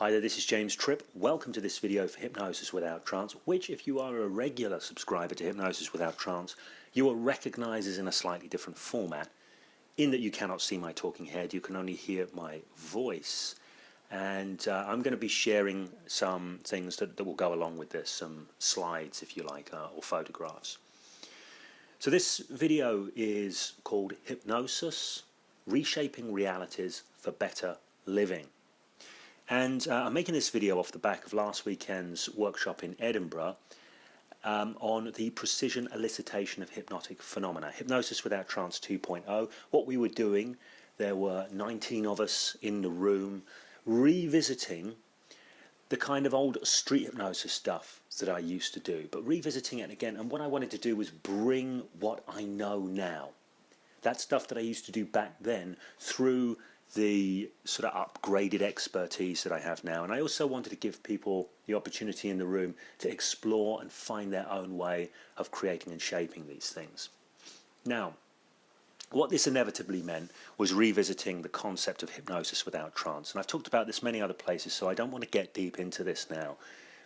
Hi there, this is James Tripp. Welcome to this video for Hypnosis Without Trance, which, if you are a regular subscriber to Hypnosis Without Trance, you will recognise as in a slightly different format, in that you cannot see my talking head, you can only hear my voice. And I'm going to be sharing some things that will go along with this, some slides, if you like, or photographs. So this video is called Hypnosis, Reshaping Realities for Better Living. And I'm making this video off the back of last weekend's workshop in Edinburgh on the precision elicitation of hypnotic phenomena, Hypnosis Without Trance 2.0. What we were doing, there were 19 of us in the room revisiting the kind of old street hypnosis stuff that I used to do, but revisiting it again. And what I wanted to do was bring what I know now, that stuff that I used to do back then, through the sort of upgraded expertise that I have now. And I also wanted to give people the opportunity in the room to explore and find their own way of creating and shaping these things. Now, what this inevitably meant was revisiting the concept of hypnosis without trance. And I've talked about this many other places, so I don't want to get deep into this now.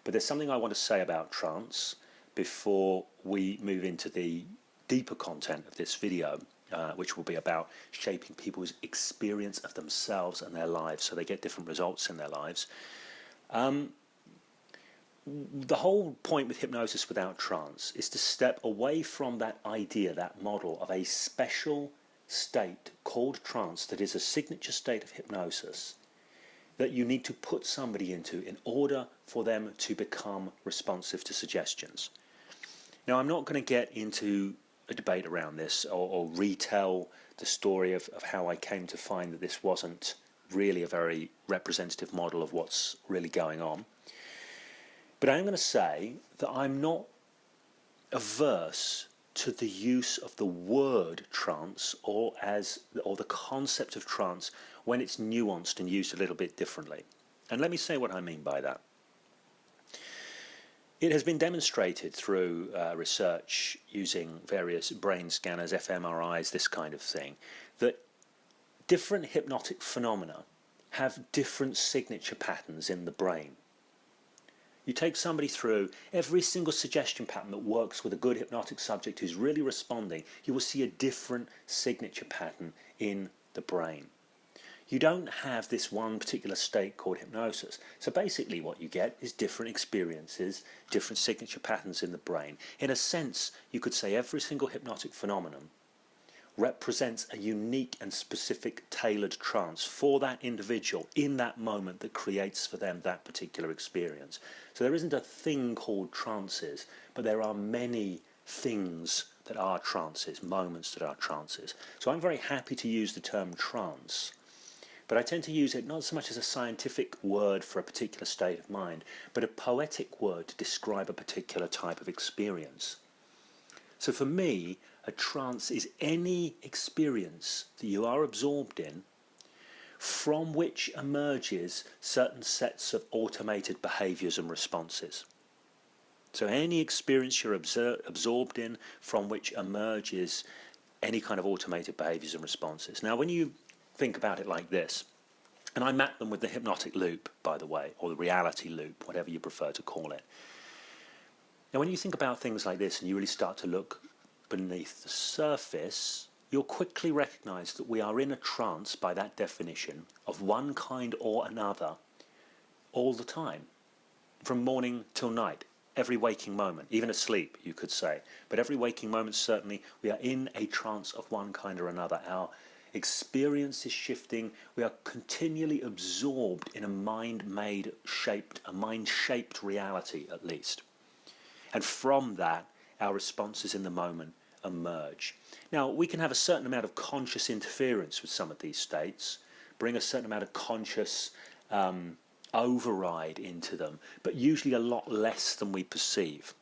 But there's something I want to say about trance before we move into the deeper content of this video. Which will be about shaping people's experience of themselves and their lives so they get different results in their lives. The whole point with hypnosis without trance is to step away from that idea, that model of a special state called trance that is a signature state of hypnosis that you need to put somebody into in order for them to become responsive to suggestions. Now, I'm not going to get into a debate around this or retell the story of how I came to find that this wasn't really a very representative model of what's really going on. But I'm going to say that I'm not averse to the use of the word trance or the concept of trance when it's nuanced and used a little bit differently. And let me say what I mean by that. It has been demonstrated through research using various brain scanners, fMRIs, this kind of thing, that different hypnotic phenomena have different signature patterns in the brain. You take somebody through every single suggestion pattern that works with a good hypnotic subject who's really responding, you will see a different signature pattern in the brain. You don't have this one particular state called hypnosis. So basically what you get is different experiences, different signature patterns in the brain. In a sense, you could say every single hypnotic phenomenon represents a unique and specific tailored trance for that individual in that moment that creates for them that particular experience. So there isn't a thing called trances, but there are many things that are trances, moments that are trances. So I'm very happy to use the term trance, but I tend to use it not so much as a scientific word for a particular state of mind, but a poetic word to describe a particular type of experience. So for me, a trance is any experience that you are absorbed in from which emerges certain sets of automated behaviours and responses. So any experience you're absorbed in from which emerges any kind of automated behaviours and responses. Now, when you think about it like this, and I map them with the hypnotic loop, by the way, or the reality loop, whatever you prefer to call it. Now, when you think about things like this and you really start to look beneath the surface, you'll quickly recognize that we are in a trance, by that definition, of one kind or another all the time, from morning till night, every waking moment, even asleep, you could say. But every waking moment, certainly, we are in a trance of one kind or another. Our experience is shifting. We are continually absorbed in a mind-shaped reality, at least. And from that, our responses in the moment emerge. Now, we can have a certain amount of conscious interference with some of these states, bring a certain amount of conscious override into them, but usually a lot less than we perceive.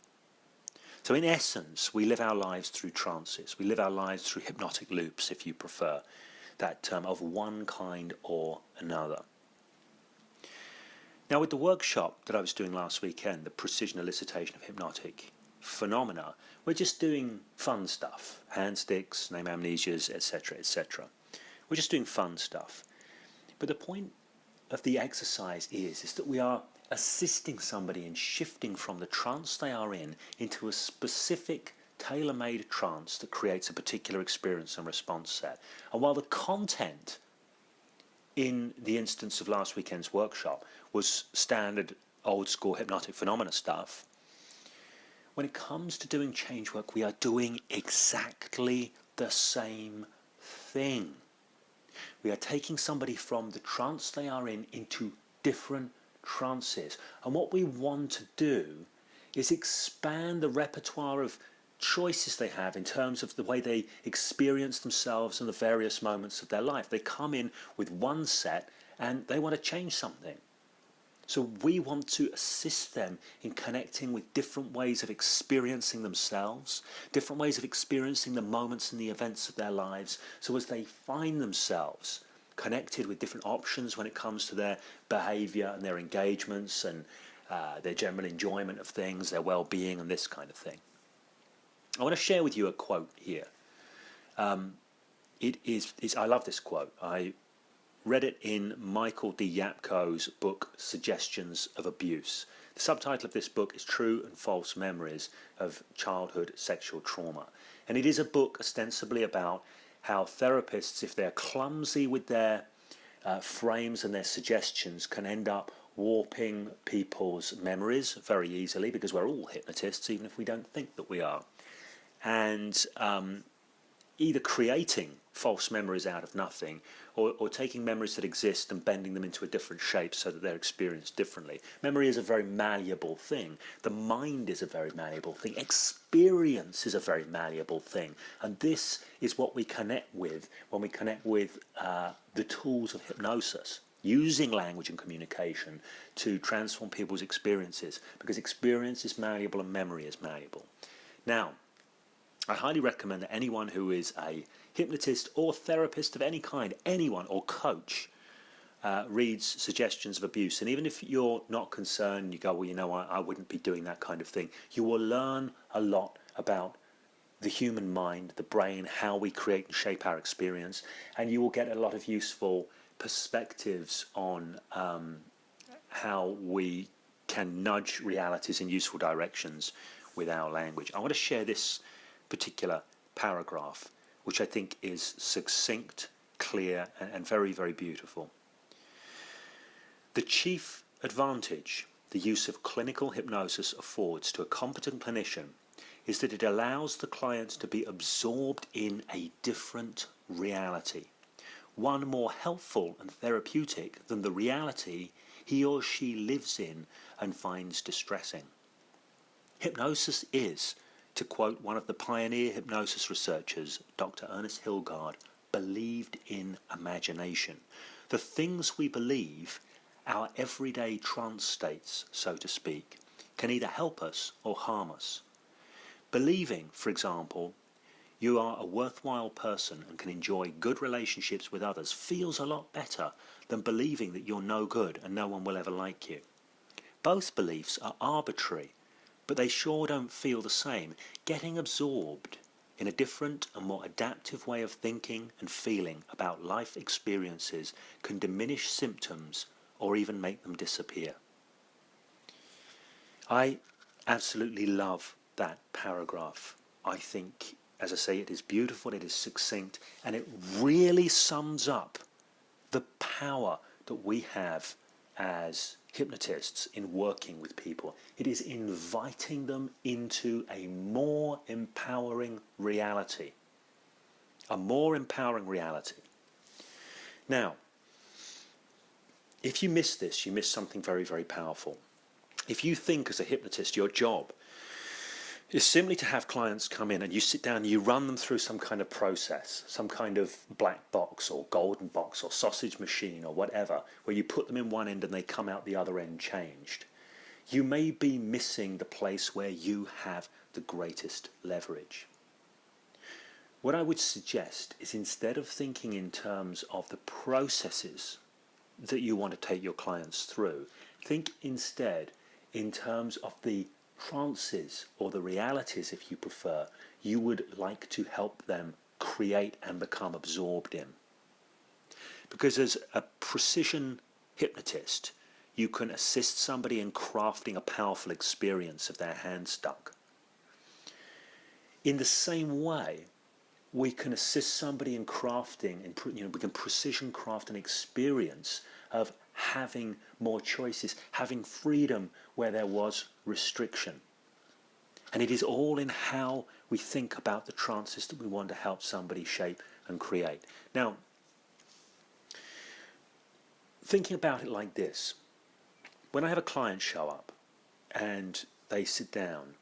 So in essence, we live our lives through trances. We live our lives through hypnotic loops, if you prefer that term, of one kind or another. Now, with the workshop that I was doing last weekend, the precision elicitation of hypnotic phenomena, we're just doing fun stuff, hand sticks, name amnesias, etc., etc. We're just doing fun stuff. But the point of the exercise is that we are assisting somebody in shifting from the trance they are in into a specific tailor-made trance that creates a particular experience and response set. And while the content in the instance of last weekend's workshop was standard old school hypnotic phenomena stuff, when it comes to doing change work, we are doing exactly the same thing. We are taking somebody from the trance they are in into different trances. And what we want to do is expand the repertoire of choices they have in terms of the way they experience themselves in the various moments of their life. They come in with one set and they want to change something. So we want to assist them in connecting with different ways of experiencing themselves, different ways of experiencing the moments and the events of their lives, so as they find themselves connected with different options when it comes to their behaviour and their engagements and their general enjoyment of things, their well-being and this kind of thing. I want to share with you a quote here. I love this quote. I read it in Michael Yapko's book, Suggestions of Abuse. The subtitle of this book is True and False Memories of Childhood Sexual Trauma. And it is a book ostensibly about how therapists, if they're clumsy with their frames and their suggestions, can end up warping people's memories very easily, because we're all hypnotists, even if we don't think that we are. And either creating false memories out of nothing, or taking memories that exist and bending them into a different shape so that they're experienced differently. Memory is a very malleable thing. The mind is a very malleable thing. Experience is a very malleable thing. And this is what we connect with when we connect with the tools of hypnosis, using language and communication to transform people's experiences, because experience is malleable and memory is malleable. Now, I highly recommend that anyone who is a hypnotist or therapist of any kind, anyone, or coach, reads Suggestions of Abuse. And even if you're not concerned, you go, well, you know, I wouldn't be doing that kind of thing, you will learn a lot about the human mind, the brain, how we create and shape our experience, and you will get a lot of useful perspectives on how we can nudge realities in useful directions with our language. I want to share this particular paragraph, which I think is succinct, clear, and very, very beautiful. The chief advantage the use of clinical hypnosis affords to a competent clinician is that it allows the client to be absorbed in a different reality, one more helpful and therapeutic than the reality he or she lives in and finds distressing. Hypnosis is, to quote one of the pioneer hypnosis researchers, Dr. Ernest Hilgard, believed in imagination. The things we believe, our everyday trance states, so to speak, can either help us or harm us. Believing, for example, you are a worthwhile person and can enjoy good relationships with others feels a lot better than believing that you're no good and no one will ever like you. Both beliefs are arbitrary, but they sure don't feel the same. Getting absorbed in a different and more adaptive way of thinking and feeling about life experiences can diminish symptoms or even make them disappear. I absolutely love that paragraph. I think, as I say, it is beautiful, it is succinct, and it really sums up the power that we have as hypnotists in working with people. It is inviting them into a more empowering reality. A more empowering reality. Now, if you miss this, you miss something very, very powerful. If you think as a hypnotist your job is simply to have clients come in and you sit down and you run them through some kind of process, some kind of black box or golden box or sausage machine or whatever, where you put them in one end and they come out the other end changed, you may be missing the place where you have the greatest leverage. What I would suggest is, instead of thinking in terms of the processes that you want to take your clients through, think instead in terms of the trances, or the realities if you prefer, you would like to help them create and become absorbed in. Because as a precision hypnotist, you can assist somebody in crafting a powerful experience of their hand stuck. In the same way, we can assist somebody in crafting, we can precision craft an experience of having more choices, having freedom where there was restriction. And it is all in how we think about the trances that we want to help somebody shape and create. Now, thinking about it like this, when I have a client show up and they sit down,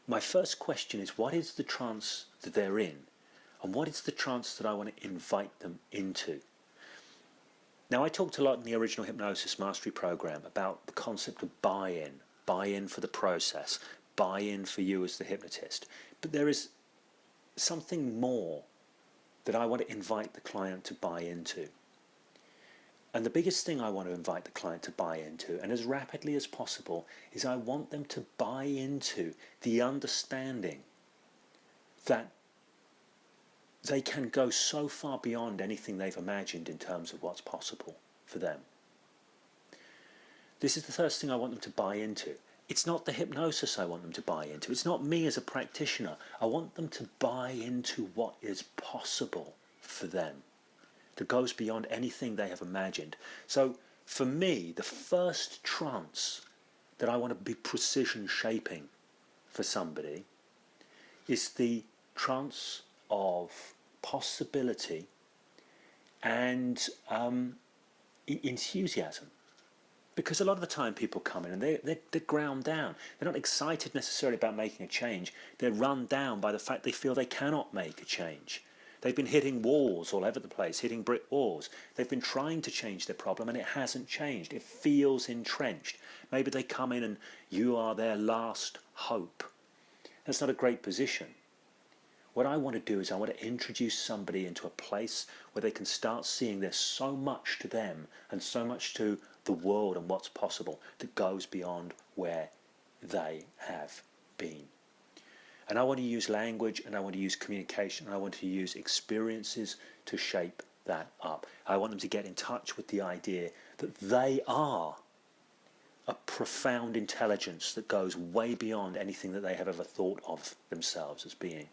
my first question is, what is the trance that they're in? And what is the trance that I want to invite them into? Now, I talked a lot in the original Hypnosis Mastery Program about the concept of buy-in for the process, buy-in for you as the hypnotist. But there is something more that I want to invite the client to buy into. And the biggest thing I want to invite the client to buy into, and as rapidly as possible, is I want them to buy into the understanding that they can go so far beyond anything they've imagined in terms of what's possible for them. This is the first thing I want them to buy into. It's not the hypnosis I want them to buy into. It's not me as a practitioner. I want them to buy into what is possible for them, that goes beyond anything they have imagined. So for me, the first trance that I want to be precision shaping for somebody is the trance of possibility and enthusiasm. Because a lot of the time people come in and they're ground down. They're not excited necessarily about making a change. They're run down by the fact they feel they cannot make a change. They've been hitting walls all over the place, hitting brick walls. They've been trying to change their problem and it hasn't changed. It feels entrenched. Maybe they come in and you are their last hope. That's not a great position. What I want to do is I want to introduce somebody into a place where they can start seeing there's so much to them and so much to the world and what's possible that goes beyond where they have been. And I want to use language and I want to use communication and I want to use experiences to shape that up. I want them to get in touch with the idea that they are a profound intelligence that goes way beyond anything that they have ever thought of themselves as being.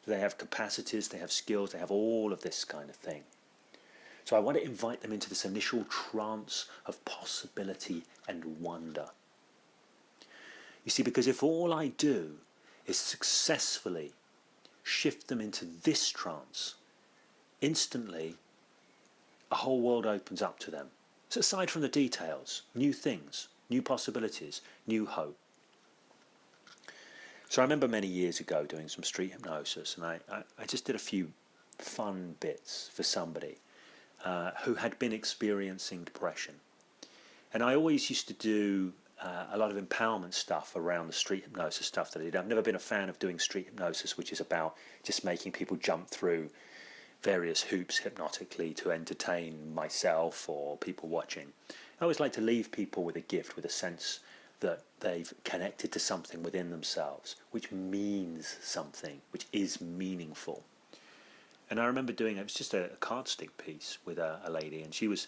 They have capacities, they have skills, they have all of this kind of thing. So I want to invite them into this initial trance of possibility and wonder. You see, because if all I do is successfully shift them into this trance, instantly a whole world opens up to them. So aside from the details, new things, new possibilities, new hope. So I remember many years ago doing some street hypnosis, and I just did a few fun bits for somebody who had been experiencing depression. And I always used to do a lot of empowerment stuff around the street hypnosis stuff that I did. I've never been a fan of doing street hypnosis, which is about just making people jump through various hoops hypnotically to entertain myself or people watching. I always like to leave people with a gift, with a sense that they've connected to something within themselves, which means something, which is meaningful. And I remember doing it was just a card stick piece with a lady, and she was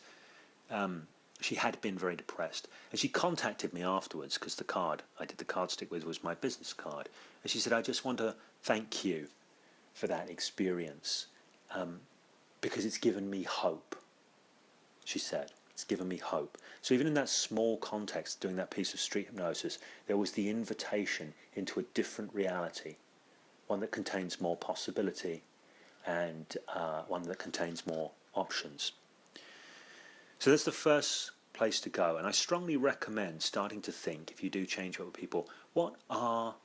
she had been very depressed, and she contacted me afterwards because the card I did the card stick with was my business card, and she said, I just want to thank you for that experience because it's given me hope. She said, it's given me hope. So even in that small context, doing that piece of street hypnosis, there was the invitation into a different reality, one that contains more possibility and one that contains more options. So that's the first place to go, and I strongly recommend starting to think, if you do change with people, what are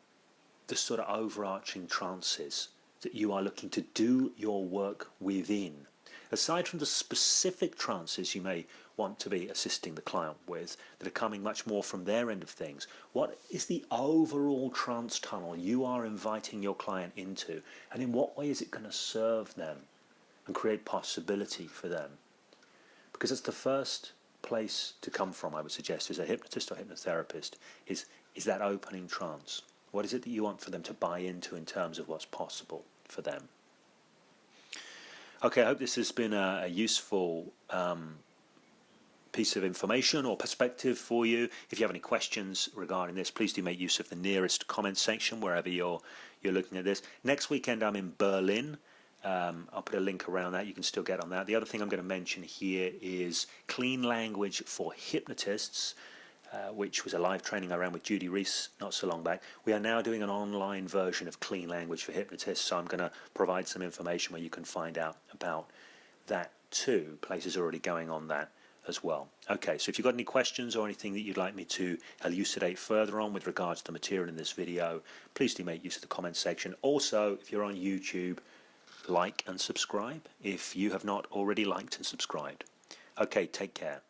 the sort of overarching trances that you are looking to do your work within? Aside from the specific trances you may want to be assisting the client with that are coming much more from their end of things, what is the overall trance tunnel you are inviting your client into, and in what way is it going to serve them and create possibility for them? Because it's the first place to come from, I would suggest, as a hypnotist or hypnotherapist, is that opening trance. What is it that you want for them to buy into in terms of what's possible for them? Okay, I hope this has been a useful piece of information or perspective for you. If you have any questions regarding this, please do make use of the nearest comment section wherever you're looking at this. Next weekend I'm in Berlin. I'll put a link around that. You can still get on that. The other thing I'm going to mention here is Clean Language for Hypnotists, which was a live training I ran with Judy Reese not so long back. We are now doing an online version of Clean Language for Hypnotists, so I'm going to provide some information where you can find out about that too. Places are already going on that as well. Okay, so if you've got any questions or anything that you'd like me to elucidate further on with regards to the material in this video, please do make use of the comment section. Also, if you're on YouTube, like and subscribe if you have not already liked and subscribed. Okay, take care.